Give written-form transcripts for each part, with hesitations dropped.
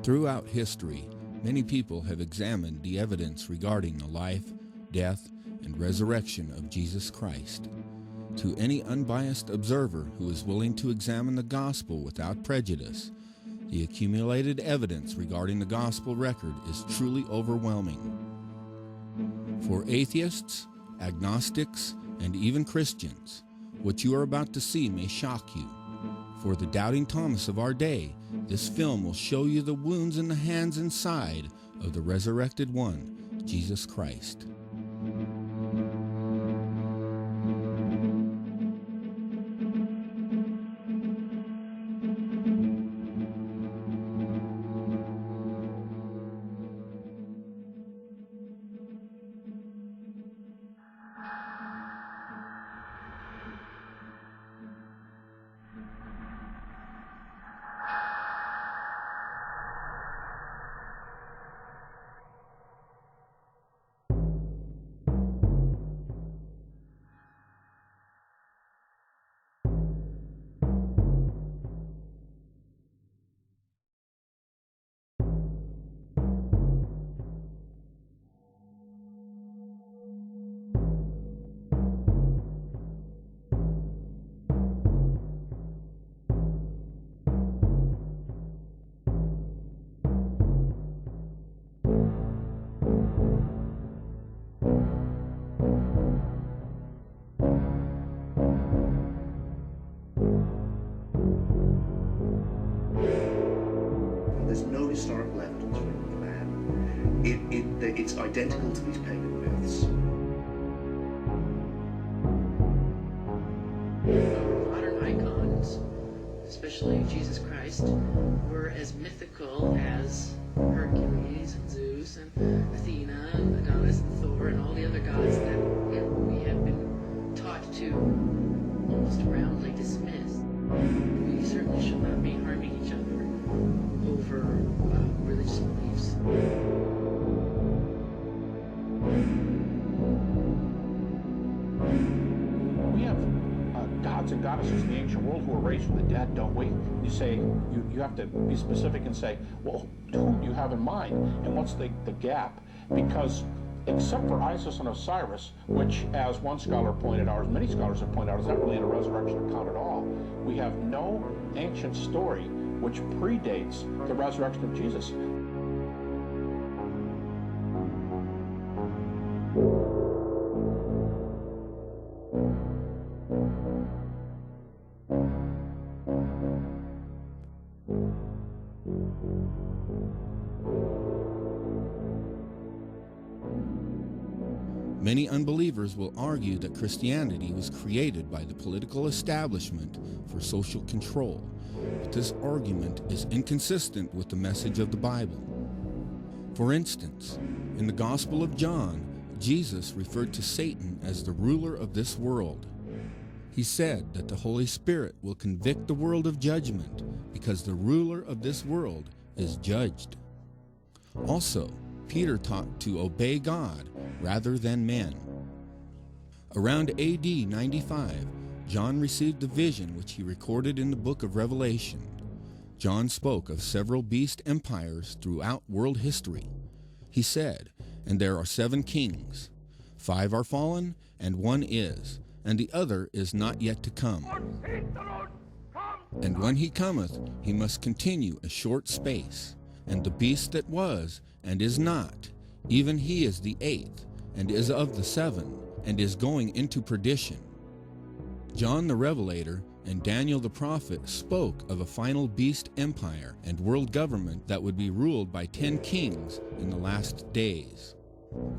Throughout history, many people have examined the evidence regarding the life, death, and resurrection of Jesus Christ. To any unbiased observer who is willing to examine the gospel without prejudice, the accumulated evidence regarding the gospel record is truly overwhelming. For atheists, agnostics, and even Christians, what you are about to see may shock you. For the doubting Thomas of our day, this film will show you the wounds in the hands and side of the resurrected one, Jesus Christ. There's no historical evidence for the man. It's identical to these pagan myths. Modern icons, especially Jesus Christ, were as mythical as Hercules and Zeus and Athena and Adonis and Thor and all the other gods that we have been taught to almost roundly dismiss. We certainly should not be harming each other over religious beliefs. We have gods and goddesses in the ancient world who were raised from the dead, don't we? You say, you have to be specific and say, well, whom do you have in mind? And what's the gap? Because except for Isis and Osiris, which, as one scholar pointed out, as many scholars have pointed out, is not really in a resurrection account at all, we have no ancient story which predates the resurrection of Jesus. Many unbelievers will argue that Christianity was created by the political establishment for social control, but this argument is inconsistent with the message of the Bible. For instance, in the Gospel of John, Jesus referred to Satan as the ruler of this world. He said that the Holy Spirit will convict the world of judgment because the ruler of this world is judged. Also, Peter taught to obey God rather than men. Around AD 95, John received a vision which he recorded in the book of Revelation. John spoke of several beast empires throughout world history. He said, "And there are 7 kings. 5 are fallen, and 1 is, and the other is not yet to come. And when he cometh, he must continue a short space. And the beast that was, and is not, even he is the 8th, and is of the 7, and is going into perdition." John the Revelator and Daniel the prophet spoke of a final beast empire and world government that would be ruled by 10 kings in the last days.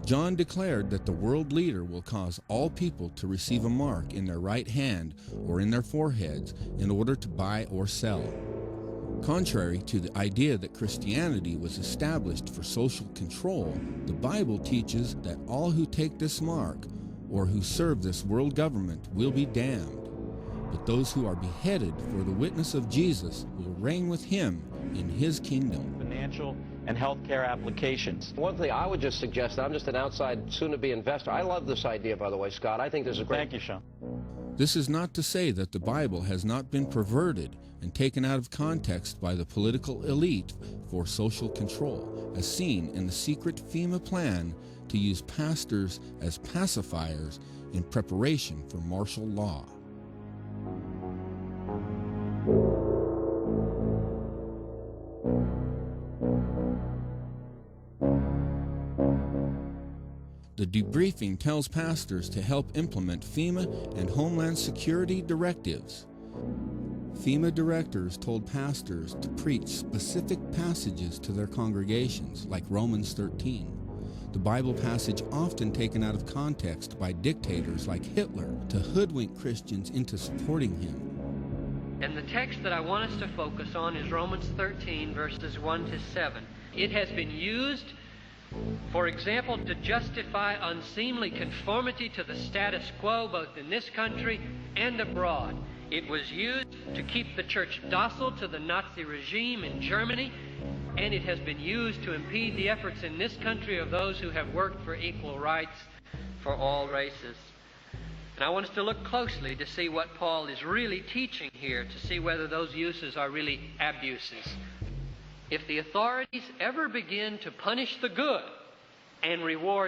John declared that the world leader will cause all people to receive a mark in their right hand or in their foreheads in order to buy or sell. Contrary to the idea that Christianity was established for social control, the Bible teaches that all who take this mark or who serve this world government will be damned. But those who are beheaded for the witness of Jesus will reign with him in his kingdom. Financial and healthcare applications. One thing I would just suggest, I'm just an outside soon-to-be investor. I love this idea, by the way, Scott. I think this is great. Thank you, Sean. This is not to say that the Bible has not been perverted and taken out of context by the political elite for social control, as seen in the secret FEMA plan to use pastors as pacifiers in preparation for martial law. The debriefing tells pastors to help implement FEMA and Homeland Security directives. FEMA directors told pastors to preach specific passages to their congregations, like Romans 13. The Bible passage often taken out of context by dictators like Hitler to hoodwink Christians into supporting him. And the text that I want us to focus on is Romans 13, verses 1 to 7. It has been used, for example, to justify unseemly conformity to the status quo both in this country and abroad. It was used to keep the church docile to the Nazi regime in Germany, and it has been used to impede the efforts in this country of those who have worked for equal rights for all races. And I want us to look closely to see what Paul is really teaching here, to see whether those uses are really abuses. If the authorities ever begin to punish the good and reward